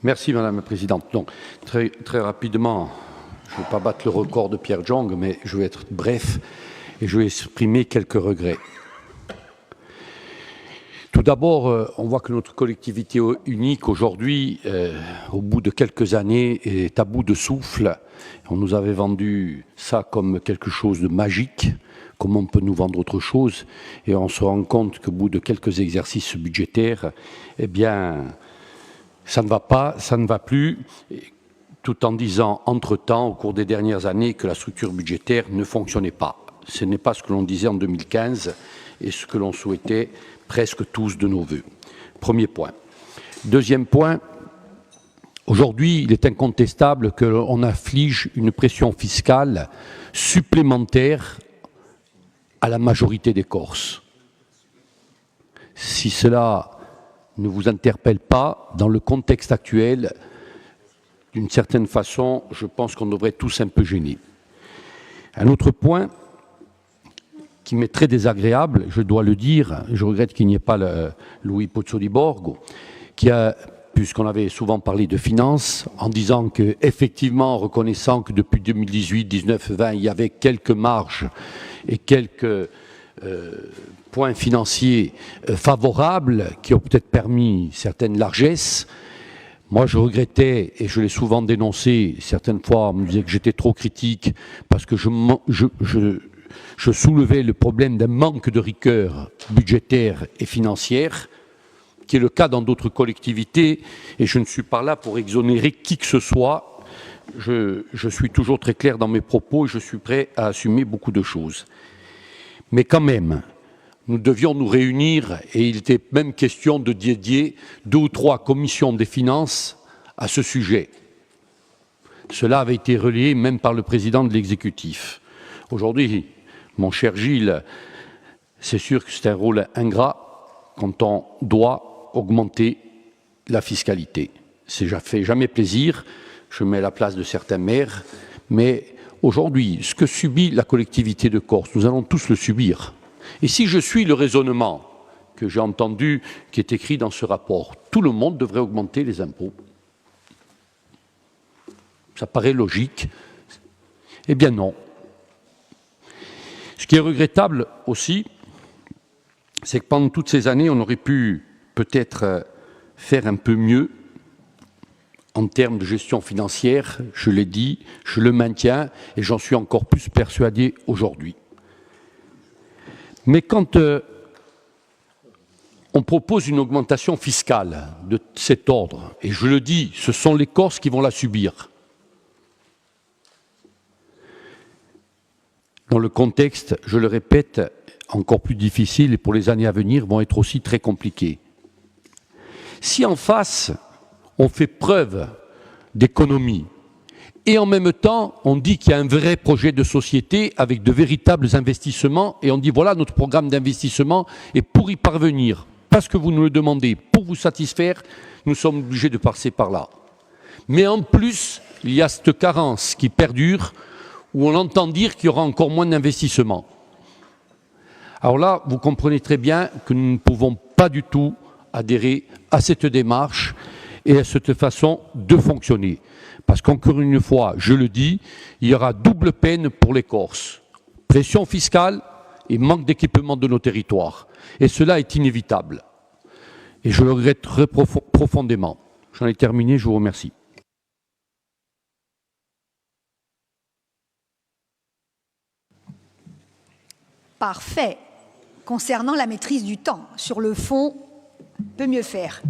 Merci Madame la Présidente. Donc, très rapidement, je ne vais pas battre le record de Pierre Jong, mais je vais être bref et je vais exprimer quelques regrets. Tout d'abord, on voit que notre collectivité unique aujourd'hui, au bout de quelques années, est à bout de souffle. On nous avait vendu ça comme quelque chose de magique. Comment on peut nous vendre autre chose? Et on se rend compte qu'au bout de quelques exercices budgétaires, eh bien, ça ne va pas, ça ne va plus, tout en disant entre-temps, au cours des dernières années, que la structure budgétaire ne fonctionnait pas. Ce n'est pas ce que l'on disait en 2015 et ce que l'on souhaitait presque tous de nos voeux. Premier point. Deuxième point, aujourd'hui, il est incontestable que l'on afflige une pression fiscale supplémentaire à la majorité des Corses. Si cela ne vous interpelle pas, dans le contexte actuel, d'une certaine façon, je pense qu'on devrait tous un peu gêner. Un autre point qui m'est très désagréable, je dois le dire, je regrette qu'il n'y ait pas Louis Pozzoli Borgo, qui a, puisqu'on avait souvent parlé de finances, en disant que, effectivement, en reconnaissant que depuis 2018, 19, 20, il y avait quelques marges et quelques points financiers favorables qui ont peut-être permis certaines largesses. Moi, je regrettais, et je l'ai souvent dénoncé, certaines fois, on me disait que j'étais trop critique, parce que je soulevais le problème d'un manque de rigueur budgétaire et financière, qui est le cas dans d'autres collectivités, et je ne suis pas là pour exonérer qui que ce soit. Je suis toujours très clair dans mes propos et je suis prêt à assumer beaucoup de choses. Mais quand même, nous devions nous réunir, et il était même question de dédier 2 ou 3 commissions des finances à ce sujet. Cela avait été relayé même par le président de l'exécutif. Aujourd'hui, mon cher Gilles, c'est sûr que c'est un rôle ingrat quand on doit augmenter la fiscalité. Ça fait jamais plaisir, je mets à la place de certains maires, mais aujourd'hui, ce que subit la collectivité de Corse, nous allons tous le subir. Et si je suis le raisonnement que j'ai entendu, qui est écrit dans ce rapport, tout le monde devrait augmenter les impôts. Ça paraît logique. Eh bien non. Ce qui est regrettable aussi, c'est que pendant toutes ces années, on aurait pu peut-être faire un peu mieux en termes de gestion financière. Je l'ai dit, je le maintiens et j'en suis encore plus persuadé aujourd'hui. Mais quand on propose une augmentation fiscale de cet ordre, et je le dis, ce sont les Corses qui vont la subir, dans le contexte, je le répète, encore plus difficile et pour les années à venir vont être aussi très compliquées. Si en face, on fait preuve d'économie et en même temps, on dit qu'il y a un vrai projet de société avec de véritables investissements et on dit voilà notre programme d'investissement et pour y parvenir, parce que vous nous le demandez, pour vous satisfaire, nous sommes obligés de passer par là. Mais en plus, il y a cette carence qui perdure où on entend dire qu'il y aura encore moins d'investissements. Alors là, vous comprenez très bien que nous ne pouvons pas du tout adhérer à cette démarche et à cette façon de fonctionner. Parce qu'encore une fois, je le dis, il y aura double peine pour les Corses. Pression fiscale et manque d'équipement de nos territoires. Et cela est inévitable. Et je le regrette très profondément. J'en ai terminé, je vous remercie. Parfait. Concernant la maîtrise du temps, sur le fond, peut mieux faire.